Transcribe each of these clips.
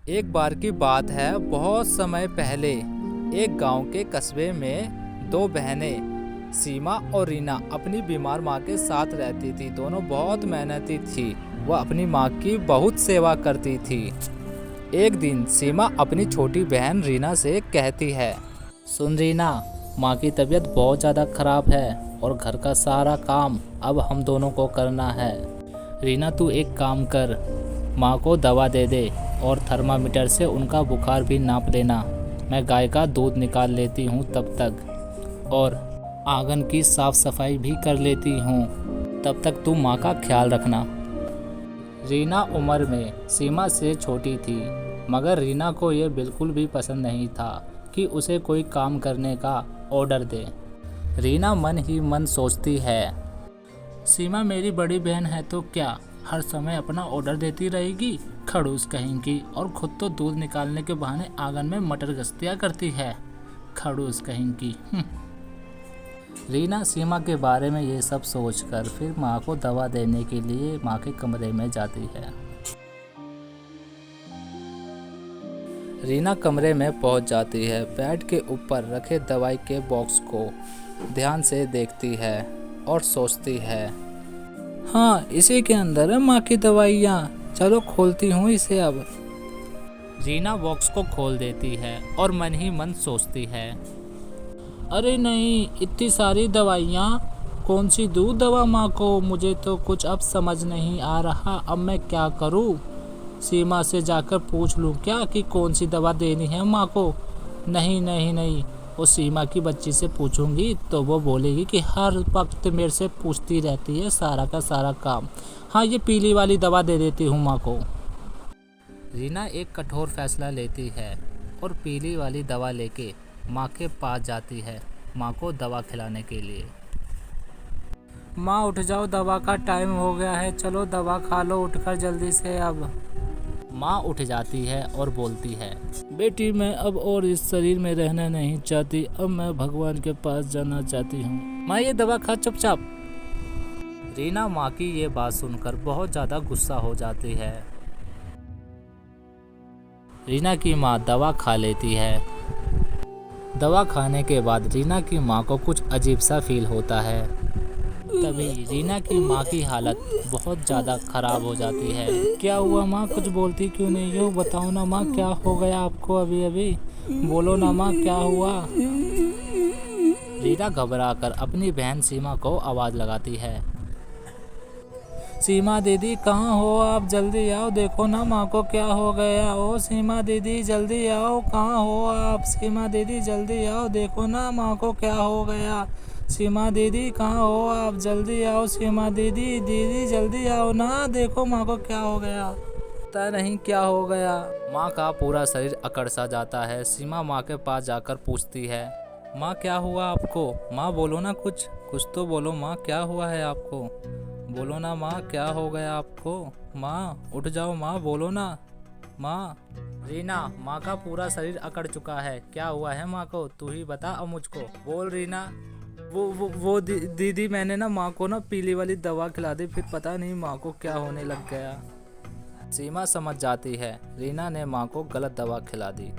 एक बार की बात है, बहुत समय पहले एक गांव के कस्बे में दो बहनें सीमा और रीना अपनी बीमार माँ के साथ रहती थी। दोनों बहुत मेहनती थी। वह अपनी माँ की बहुत सेवा करती थी। एक दिन सीमा अपनी छोटी बहन रीना से कहती है, सुन रीना, माँ की तबीयत बहुत ज़्यादा खराब है और घर का सारा काम अब हम दोनों को करना है। रीना, तू एक काम कर, माँ को दवा दे दे और थर्मामीटर से उनका बुखार भी नाप लेना। मैं गाय का दूध निकाल लेती हूँ तब तक, और आंगन की साफ सफाई भी कर लेती हूँ। तब तक तू माँ का ख्याल रखना। रीना उम्र में सीमा से छोटी थी, मगर रीना को यह बिल्कुल भी पसंद नहीं था कि उसे कोई काम करने का ऑर्डर दे। रीना मन ही मन सोचती है, सीमा मेरी बड़ी बहन है तो क्या हर समय अपना ऑर्डर देती रहेगी, खड़ूस कहेंगी, और खुद तो दूध निकालने के बहाने आंगन में मटर गश्तियाँ करती है, खड़ूस कहेंगी। रीना सीमा के बारे में ये सब सोचकर फिर माँ को दवा देने के लिए माँ के कमरे में जाती है। रीना कमरे में पहुंच जाती है। बेड के ऊपर रखे दवाई के बॉक्स को ध्यान से देखती है और सोचती है, हाँ, इसी के अंदर है माँ की दवाइयाँ, चलो खोलती हूँ इसे अब। रीना बॉक्स को खोल देती है और मन ही मन सोचती है, अरे नहीं, इतनी सारी दवाइयाँ कौन सी दूँ दवा माँ को, मुझे तो कुछ अब समझ नहीं आ रहा। अब मैं क्या करूँ? सीमा से जाकर पूछ लूँ क्या कि कौन सी दवा देनी है माँ को? नहीं नहीं नहीं, वो सीमा की बच्ची से पूछूंगी तो वो बोलेगी कि हर वक्त मेरे से पूछती रहती है सारा का सारा काम। हाँ, ये पीली वाली दवा दे देती हूँ माँ को। रीना एक कठोर फैसला लेती है और पीली वाली दवा लेके माँ के पास जाती है, माँ को दवा खिलाने के लिए। माँ उठ जाओ, दवा का टाइम हो गया है, चलो दवा खा लो उठकर जल्दी से अब। माँ उठ जाती है और बोलती है, बेटी मैं अब और इस शरीर में रहना नहीं चाहती, अब मैं भगवान के पास जाना चाहती हूँ। माँ ये दवा खा चुपचाप। रीना माँ की ये बात सुनकर बहुत ज़्यादा गुस्सा हो जाती है। रीना की माँ दवा खा लेती है। दवा खाने के बाद रीना की माँ को कुछ अजीब सा फील होता है। तभी रीना की माँ की हालत बहुत ज़्यादा खराब हो जाती है। क्या हुआ माँ, कुछ बोलती क्यों नहीं हो? बताओ ना माँ, क्या हो गया आपको? अभी अभी बोलो ना माँ, क्या हुआ? रीना घबराकर अपनी बहन सीमा को आवाज़ लगाती है, सीमा दीदी कहाँ हो आप? जल्दी आओ, देखो ना माँ को क्या हो गया। ओ सीमा दीदी जल्दी आओ, कहाँ हो आप? सीमा दीदी जल्दी आओ, देखो ना माँ को क्या हो गया। सीमा दीदी कहाँ हो आप? जल्दी आओ सीमा दीदी, दीदी जल्दी आओ ना, देखो माँ को क्या हो गया। पता नहीं क्या हो गया। माँ का पूरा शरीर अकड़ सा जाता है। सीमा माँ के पास जाकर पूछती है, माँ क्या हुआ आपको? माँ बोलो ना, कुछ तो बोलो माँ, क्या हुआ है आपको? बोलो ना माँ, क्या हो गया आपको? माँ उठ जाओ माँ, बोलो ना माँ। रीना, माँ का पूरा शरीर अकड़ चुका है, क्या हुआ है माँ को? तू ही बता अब मुझको, बोल रीना। वो दीदी मैंने ना माँ को ना पीली वाली दवा खिला दी, फिर पता नहीं माँ को क्या होने लग गया। सीमा समझ जाती है रीना ने माँ को गलत दवा खिला दी।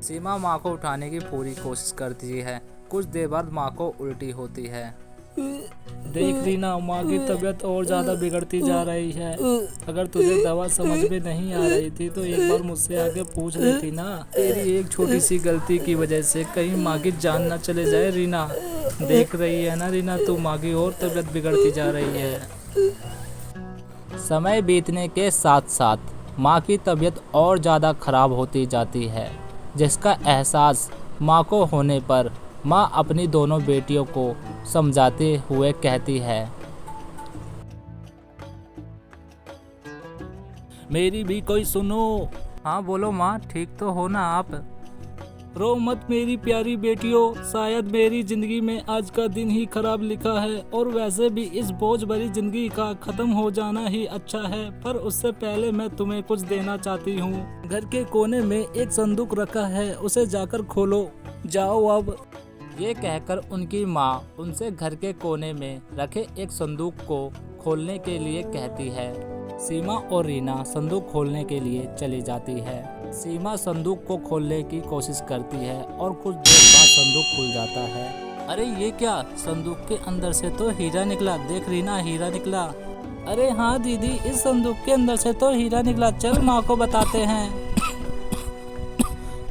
सीमा माँ को उठाने की पूरी कोशिश करती है। कुछ देर बाद माँ को उल्टी होती है। देख रीना, माँ की तबीयत और ज़्यादा बिगड़ती जा रही है। अगर तुझे दवा समझ में नहीं आ रही थी तो एक बार मुझसे आके पूछ लेती ना। तेरी एक छोटी सी गलती की वजह से कहीं माँ की जान न चले जाए रीना। देख रही है ना रीना, तू माँ की और तबीयत बिगड़ती जा रही है। समय बीतने के साथ साथ माँ की तबीयत और ज़्यादा खराब होती जाती है, जिसका एहसास माँ को होने पर माँ अपनी दोनों बेटियों को समझाते हुए कहती है, मेरी भी कोई सुनो। हाँ बोलो माँ, ठीक तो हो ना आप? रो मत मेरी प्यारी बेटियों, शायद मेरी जिंदगी में आज का दिन ही खराब लिखा है, और वैसे भी इस बोझ भरी जिंदगी का खत्म हो जाना ही अच्छा है। पर उससे पहले मैं तुम्हें कुछ देना चाहती हूँ। घर के कोने में एक संदूक रखा है, उसे जाकर खोलो, जाओ अब। ये कहकर उनकी माँ उनसे घर के कोने में रखे एक संदूक को खोलने के लिए कहती है। सीमा और रीना संदूक खोलने के लिए चली जाती है। सीमा संदूक को खोलने की कोशिश करती है और कुछ देर बाद संदूक खुल जाता है। अरे ये क्या, संदूक के अंदर से तो हीरा निकला। देख रीना, हीरा निकला। अरे हाँ दीदी, इस संदूक के अंदर से तो हीरा निकला। चल माँ को बताते हैं।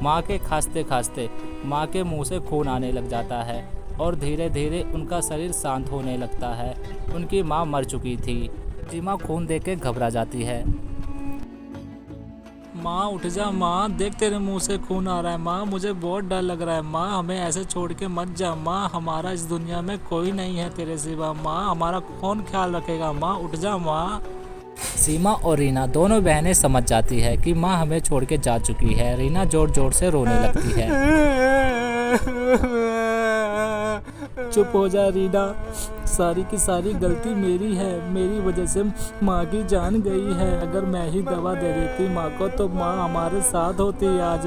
माँ के खांसते खांसते माँ के मुंह से खून आने लग जाता है और धीरे धीरे उनका शरीर शांत होने लगता है। उनकी माँ मर चुकी थी। सीमा खून देख के घबरा जाती है। माँ उठ जा, माँ देख तेरे मुंह से खून आ रहा है। माँ मुझे बहुत डर लग रहा है। माँ हमें ऐसे छोड़ के मत जा। माँ हमारा इस दुनिया में कोई नहीं है तेरे सिवा। माँ हमारा कौन ख्याल रखेगा। माँ उठ जा माँ। सीमा और रीना दोनों बहनें समझ जाती है कि माँ हमें छोड़ के जा चुकी है। रीना जोर जोर से रोने लगती है। चुप हो जा रीना, सारी की सारी गलती मेरी है। मेरी वजह से माँ की जान गई है। अगर मैं ही दवा दे देती माँ को तो माँ हमारे साथ होती आज।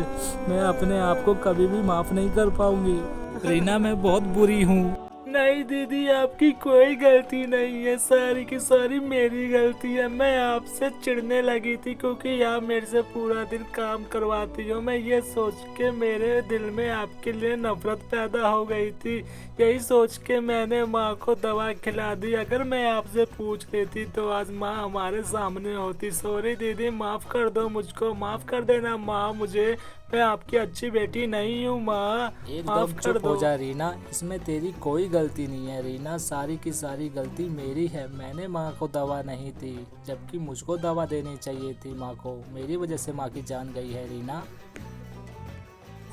मैं अपने आप को कभी भी माफ नहीं कर पाऊंगी। रीना मैं बहुत बुरी हूँ। नहीं दीदी, आपकी कोई गलती नहीं है। सारी की सारी मेरी गलती है। मैं आपसे चिढ़ने लगी थी क्योंकि आप मेरे से पूरा दिन काम करवाती हो। मैं ये सोच के मेरे दिल में आपके लिए नफरत पैदा हो गई थी। यही सोच के मैंने माँ को दवा खिला दी। अगर मैं आपसे पूछ लेती तो आज माँ हमारे सामने होती। सॉरी दीदी, माफ कर दो मुझको, माफ कर देना माँ मुझे। मैं आपकी अच्छी बेटी नहीं हूँ माँ। एकदम चुप हो जा रीना, इसमें तेरी कोई गलती नहीं है। रीना सारी की सारी गलती मेरी है। मैंने माँ को दवा नहीं दी, जबकि मुझको दवा देनी चाहिए थी माँ को। मेरी वजह से माँ की जान गई है रीना।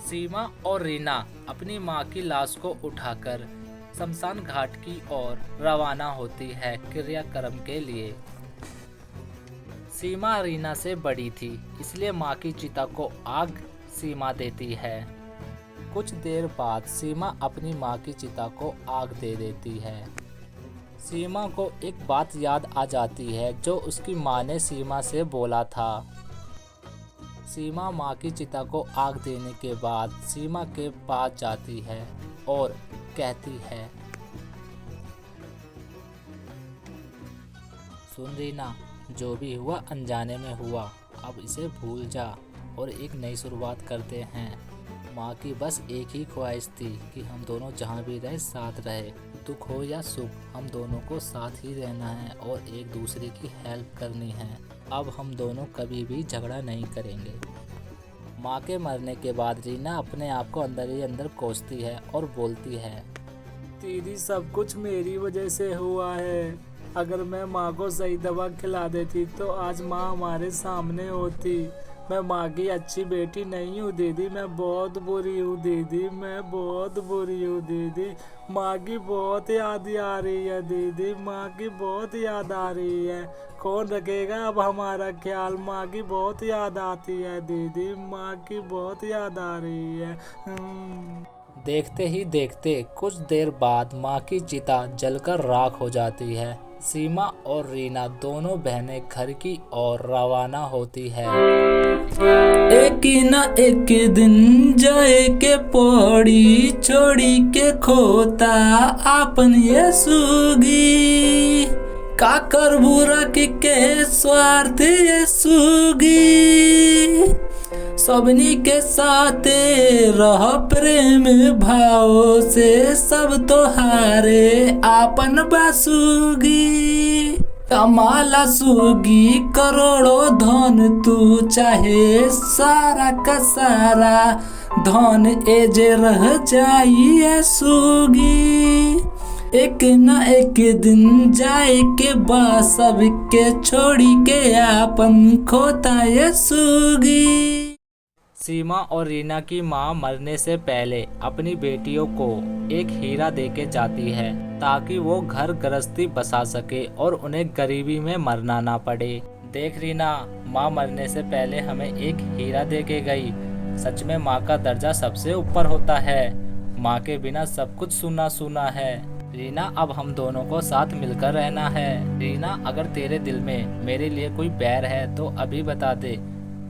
सीमा और रीना अपनी माँ की लाश को उठाकर शमशान घाट की ओर रवाना होती है क्रियाक्रम के लिए। सीमा रीना से बड़ी थी, इसलिए माँ की चिता को आग सीमा देती है। कुछ देर बाद सीमा अपनी माँ की चिता को आग दे देती है। सीमा को एक बात याद आ जाती है जो उसकी माँ ने सीमा से बोला था। सीमा माँ की चिता को आग देने के बाद सीमा के पास जाती है और कहती है, सुन रीना, जो भी हुआ अनजाने में हुआ, अब इसे भूल जा और एक नई शुरुआत करते हैं। माँ की बस एक ही ख्वाहिश थी कि हम दोनों जहाँ भी रहे साथ रहे। दुख हो या सुख, हम दोनों को साथ ही रहना है और एक दूसरे की हेल्प करनी है। अब हम दोनों कभी भी झगड़ा नहीं करेंगे। माँ के मरने के बाद रीना अपने आप को अंदर ही अंदर कोसती है और बोलती है, दीदी सब कुछ मेरी वजह से हुआ है। अगर मैं माँ को सही दवा खिला देती तो आज माँ हमारे सामने होती। मैं माँ की अच्छी बेटी नहीं हूँ दीदी, मैं बहुत बुरी हूँ दीदी, मैं बहुत बुरी हूँ दीदी। माँ की बहुत याद आ रही है दीदी, माँ की बहुत याद आ रही है। कौन रखेगा अब हमारा ख्याल। माँ की बहुत याद आती है दीदी, माँ की बहुत याद आ रही है। देखते ही देखते कुछ देर बाद माँ की चिता जलकर राख हो जाती है। सीमा और रीना दोनों बहनें घर की ओर रवाना होती है। एक न एक दिन जाए के पड़ी, छोड़ी के खोता आपन ये सुगी। का कर बुरा के स्वार्थ ये सुगी। सबनी के साथ रह प्रेम भाव से, सब तोहारे आपन बासुगी। कमाला सुगी करोड़ों धन तू चाहे सारा का सारा धन एजे रह जाइए सुगी। एक न एक दिन जाए के बाद सबके छोड़ी के आपन खोता ये सुगी। सीमा और रीना की माँ मरने से पहले अपनी बेटियों को एक हीरा देके जाती है ताकि वो घर गृहस्थी बसा सके और उन्हें गरीबी में मरना ना पड़े। देख रीना, माँ मरने से पहले हमें एक हीरा देके गई। सच में माँ का दर्जा सबसे ऊपर होता है। माँ के बिना सब कुछ सूना सूना है। रीना, अब हम दोनों को साथ मिलकर रहना है। रीना, अगर तेरे दिल में मेरे लिए कोई बैर है तो अभी बता दे।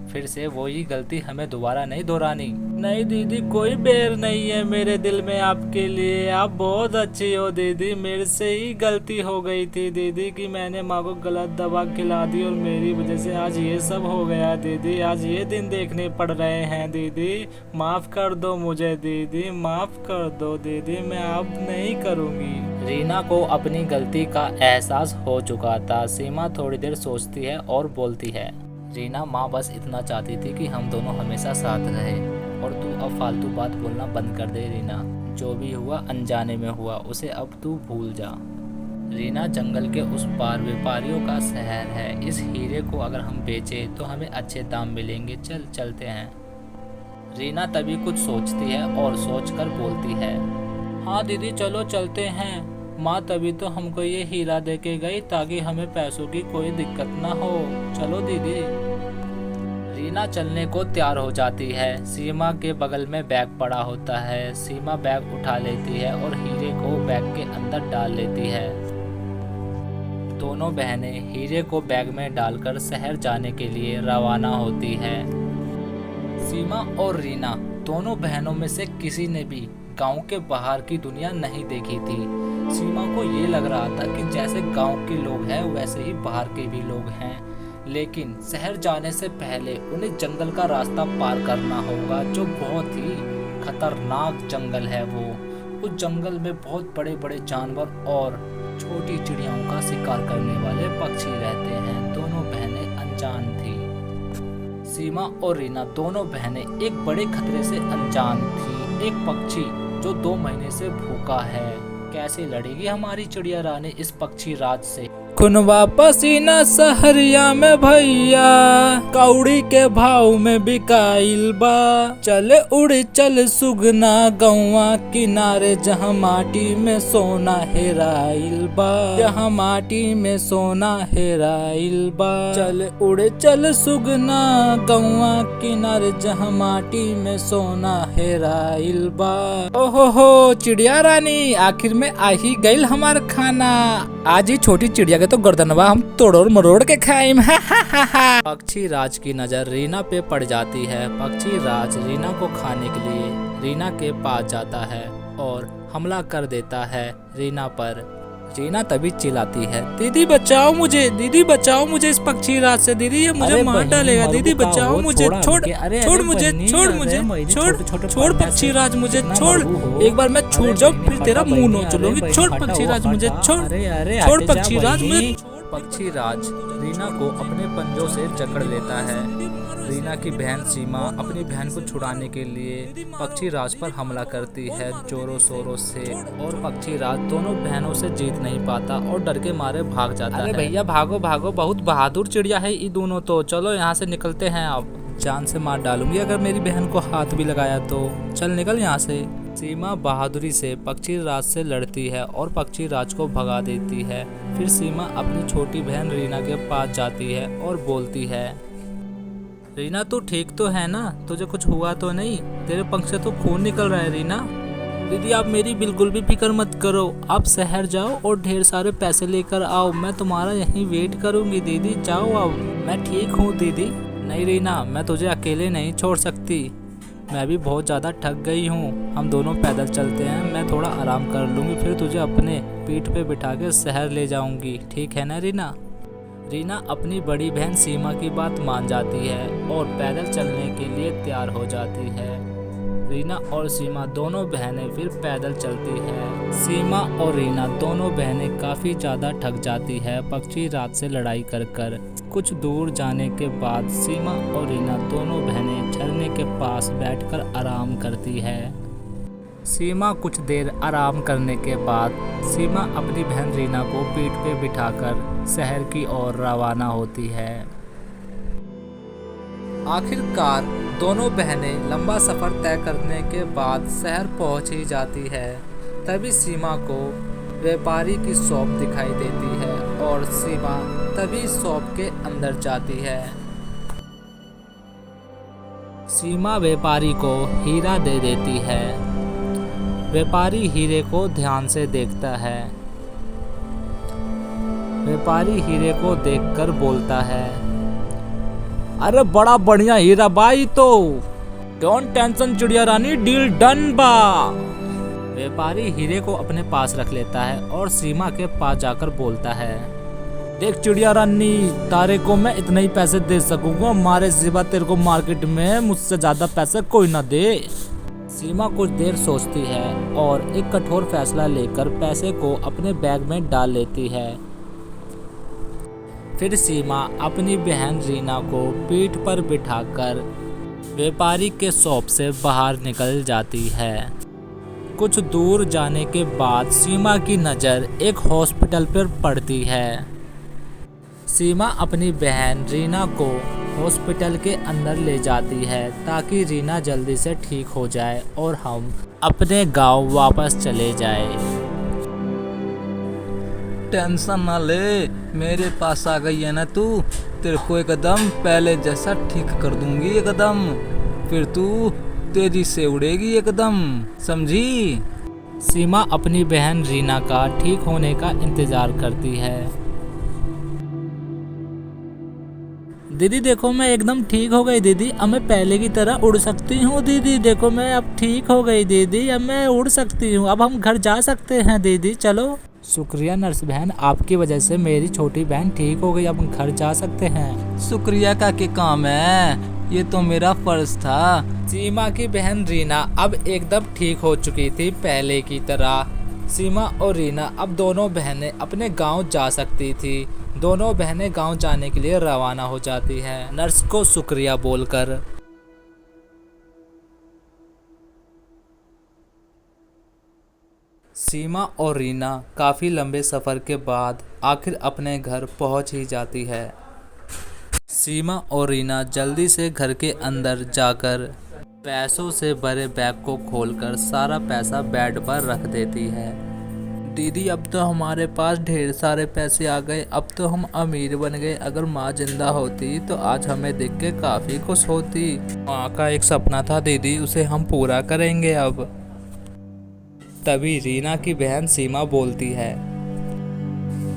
फिर से वही गलती हमें दोबारा नहीं दोहरानी। नहीं दीदी, कोई बैर नहीं है मेरे दिल में आपके लिए। आप बहुत अच्छी हो दीदी। मेरे से ही गलती हो गई थी दीदी कि मैंने माँ को गलत दवा खिला दी और मेरी वजह से आज ये सब हो गया दीदी। आज ये दिन देखने पड़ रहे हैं दीदी। माफ़ कर दो मुझे दीदी, माफ़ कर दो दीदी, मैं अब नहीं करूँगी। रीना को अपनी गलती का एहसास हो चुका था। सीमा थोड़ी देर सोचती है और बोलती है, रीना माँ बस इतना चाहती थी कि हम दोनों हमेशा साथ रहे और तू अब फालतू बात बोलना बंद कर दे रीना। जो भी हुआ अनजाने में हुआ, उसे अब तू भूल जा। रीना, जंगल के उस पार व्यापारियों का शहर है। इस हीरे को अगर हम बेचें तो हमें अच्छे दाम मिलेंगे। चल चलते हैं। रीना तभी कुछ सोचती है और सोचकर बोलती है, हाँ दीदी चलो चलते हैं। माँ तभी तो हमको ये हीरा दे के गई ताकि हमें पैसों की कोई दिक्कत ना हो। चलो दीदी। रीना चलने को तैयार हो जाती है। सीमा के बगल में बैग पड़ा होता है। सीमा बैग उठा लेती है और हीरे को बैग के अंदर डाल लेती है। दोनों बहनें हीरे को बैग में डालकर शहर जाने के लिए रवाना होती है। सीमा और रीना दोनों बहनों में से किसी ने भी गांव के बाहर की दुनिया नहीं देखी थी। सीमा को ये लग रहा था कि जैसे गांव के लोग हैं वैसे ही बाहर के भी लोग हैं, लेकिन शहर जाने से पहले उन्हें जंगल का रास्ता पार करना होगा, जो बहुत ही खतरनाक जंगल है। वो उस जंगल में बहुत बड़े बड़े जानवर और छोटी चिड़ियाओं का शिकार करने वाले पक्षी रहते हैं। दोनों बहनें अनजान थी। सीमा और रीना दोनों बहनें एक बड़े खतरे से अनजान थी। एक पक्षी जो 2 महीने से भूखा है। कैसे लड़ेगी हमारी चिड़िया रानी इस पक्षी राज से। खुनवा पसीना सहरिया में भैया, कौड़ी के भाव में बिकाइल बा। चले उड़ चल सुगना गौवा किनारे, जहाँ माटी में सोना हेराइल बा, जहाँ माटी में सोना हेराइल बा। चले उड़ चल सुगना गौवा किनारे, जहाँ माटी में सोना हेराइल बा। ओहो हो चिड़िया रानी, आखिर में आ ही गइल हमार खाना। आज ही छोटी चिड़िया तो गर्दनवा हम तोड़ मरोड़ के खाइम। पक्षी राज की नजर रीना पे पड़ जाती है। पक्षी राज रीना को खाने के लिए रीना के पास जाता है और हमला कर देता है रीना पर। रीना तभी चिल्लाती है, दीदी बचाओ मुझे, दीदी बचाओ मुझे इस पक्षी राज से। दीदी ये मुझे मार डालेगा। दीदी बचाओ मुझे, छोड़ मुझे, छोड़ मुझे, छोड़ पक्षी राज मुझे, छोड़। एक बार मैं छूट जाऊँ फिर तेरा मुंह नोच लूंगी। छोड़ पक्षी राज मुझे, छोड़ पक्षी राज मुझे। पक्षी राज रीना को अपने पंजों से जकड़ लेता है। रीना की बहन सीमा अपनी बहन को छुड़ाने के लिए पक्षी राज पर हमला करती है जोरों शोरों से, और पक्षी राज दोनों बहनों से जीत नहीं पाता और डर के मारे भाग जाता है। अरे भैया भागो भागो, बहुत बहादुर चिड़िया है ये दोनों तो। चलो यहाँ से निकलते हैं। अब जान से मार डालूंगी अगर मेरी बहन को हाथ भी लगाया तो। चल निकल यहाँ से। सीमा बहादुरी से पक्षी राज से लड़ती है और पक्षी राज को भगा देती है। फिर सीमा अपनी छोटी बहन रीना के पास जाती है और बोलती है, रीना तू ठीक तो है ना? तुझे कुछ हुआ तो नहीं? तेरे पंख से तो खून निकल रहा है रीना। दीदी आप मेरी बिल्कुल भी फिक्र मत करो। आप शहर जाओ और ढेर सारे पैसे लेकर आओ। मैं तुम्हारा यहीं वेट करूंगी दीदी। जाओ अब। मैं ठीक हूँ दीदी। नहीं रीना, मैं तुझे अकेले नहीं छोड़ सकती। मैं भी बहुत ज़्यादा थक गई हूँ। हम दोनों पैदल चलते हैं। मैं थोड़ा आराम कर लूँगी, फिर तुझे अपने पीठ पे बिठा के शहर ले जाऊँगी। ठीक है ना रीना? रीना अपनी बड़ी बहन सीमा की बात मान जाती है और पैदल चलने के लिए तैयार हो जाती है। रीना और सीमा दोनों बहनें फिर पैदल चलती है। सीमा और रीना दोनों बहनें काफ़ी ज़्यादा थक जाती है पक्षी राज से लड़ाई कर। कुछ दूर जाने के बाद सीमा और रीना दोनों बहनें झरने के पास बैठकर आराम करती है। सीमा कुछ देर आराम करने के बाद सीमा अपनी बहन रीना को पीठ पे बिठाकर शहर की ओर रवाना होती है। आखिरकार दोनों बहनें लंबा सफ़र तय करने के बाद शहर पहुंच ही जाती है। तभी सीमा को व्यापारी की शॉप दिखाई देती है और सीमा तभी शॉप के अंदर जाती है। सीमा व्यापारी को हीरा दे देती है। व्यापारी हीरे को ध्यान से देखता है। व्यापारी हीरे को देखकर बोलता है, अरे बड़ा बढ़िया हीरा भाई, तो डोंट टेंशन चिड़िया रानी, डील डन बा। व्यापारी हीरे को अपने पास रख लेता है और सीमा के पास जाकर बोलता है, देख चिड़िया रानी, तारे को मैं इतने ही पैसे दे सकूंगा, हमारे सिवा तेरे को मार्केट में मुझसे ज्यादा पैसे कोई ना दे। सीमा कुछ देर सोचती है और एक कठोर फैसला लेकर पैसे को अपने बैग में डाल लेती है। फिर सीमा अपनी बहन रीना को पीठ पर बिठाकर व्यापारी के शॉप से बाहर निकल जाती है। कुछ दूर जाने के बाद सीमा की नज़र एक हॉस्पिटल पर पड़ती है। सीमा अपनी बहन रीना को हॉस्पिटल के अंदर ले जाती है ताकि रीना जल्दी से ठीक हो जाए और हम अपने गांव वापस चले जाए। टेंशन ना ले, मेरे पास आ गई है ना तू, तेरे को एकदम पहले जैसा ठीक कर दूंगी एकदम, फिर तू तेजी से उड़ेगी एकदम, समझी। सीमा अपनी बहन रीना का ठीक होने का इंतजार करती है। दीदी देखो, मैं एकदम ठीक हो गई दीदी, अब मैं पहले की तरह उड़ सकती हूँ दीदी, देखो मैं अब ठीक हो गई दीदी, अब मैं उड़ सकती हूँ, अब हम घर जा सकते हैं दीदी, चलो। शुक्रिया नर्स बहन, आपकी वजह से मेरी छोटी बहन ठीक हो गई, अब हम घर जा सकते हैं। शुक्रिया का के काम है, ये तो मेरा फर्ज था। सीमा की बहन रीना अब एकदम ठीक हो चुकी थी पहले की तरह। सीमा और रीना अब दोनों बहनें अपने गांव जा सकती थी। दोनों बहनें गांव जाने के लिए रवाना हो जाती हैं नर्स को शुक्रिया बोलकर। सीमा और रीना काफ़ी लंबे सफ़र के बाद आखिर अपने घर पहुंच ही जाती है। सीमा और रीना जल्दी से घर के अंदर जाकर पैसों से भरे बैग को खोलकर सारा पैसा बेड पर रख देती है। दीदी अब तो हमारे पास ढेर सारे पैसे आ गए, अब तो हम अमीर बन गए, अगर माँ जिंदा होती तो आज हमें देख के काफ़ी खुश होती। माँ का एक सपना था दीदी, उसे हम पूरा करेंगे अब। तभी रीना की बहन सीमा बोलती है,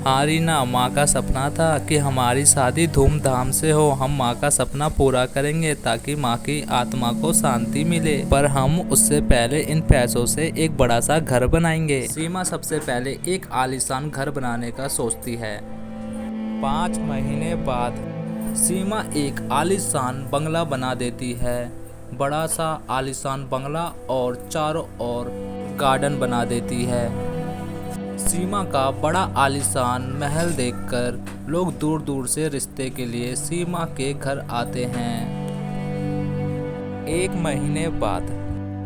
हाँ रीना, माँ का सपना था कि हमारी शादी धूमधाम से हो, हम माँ का सपना पूरा करेंगे ताकि माँ की आत्मा को शांति मिले, पर हम उससे पहले इन पैसों से एक बड़ा सा घर बनाएंगे। सीमा सबसे पहले एक आलीशान घर बनाने का सोचती है। 5 महीने बाद सीमा एक आलीशान बंगला बना देती है, बड़ा सा आलीशान बंगला, और चारों ओर गार्डन बना देती है। सीमा का बड़ा आलीशान महल देखकर लोग दूर दूर से रिश्ते के लिए सीमा के घर आते हैं। 1 महीने बाद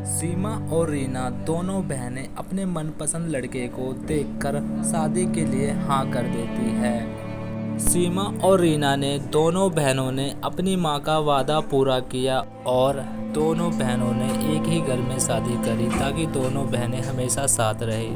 सीमा और रीना दोनों बहनें अपने मनपसंद लड़के को देखकर शादी के लिए हाँ कर देती है। सीमा और रीना ने दोनों बहनों ने अपनी माँ का वादा पूरा किया और दोनों बहनों ने एक ही घर में शादी करी ताकि दोनों बहनें हमेशा साथ रहे।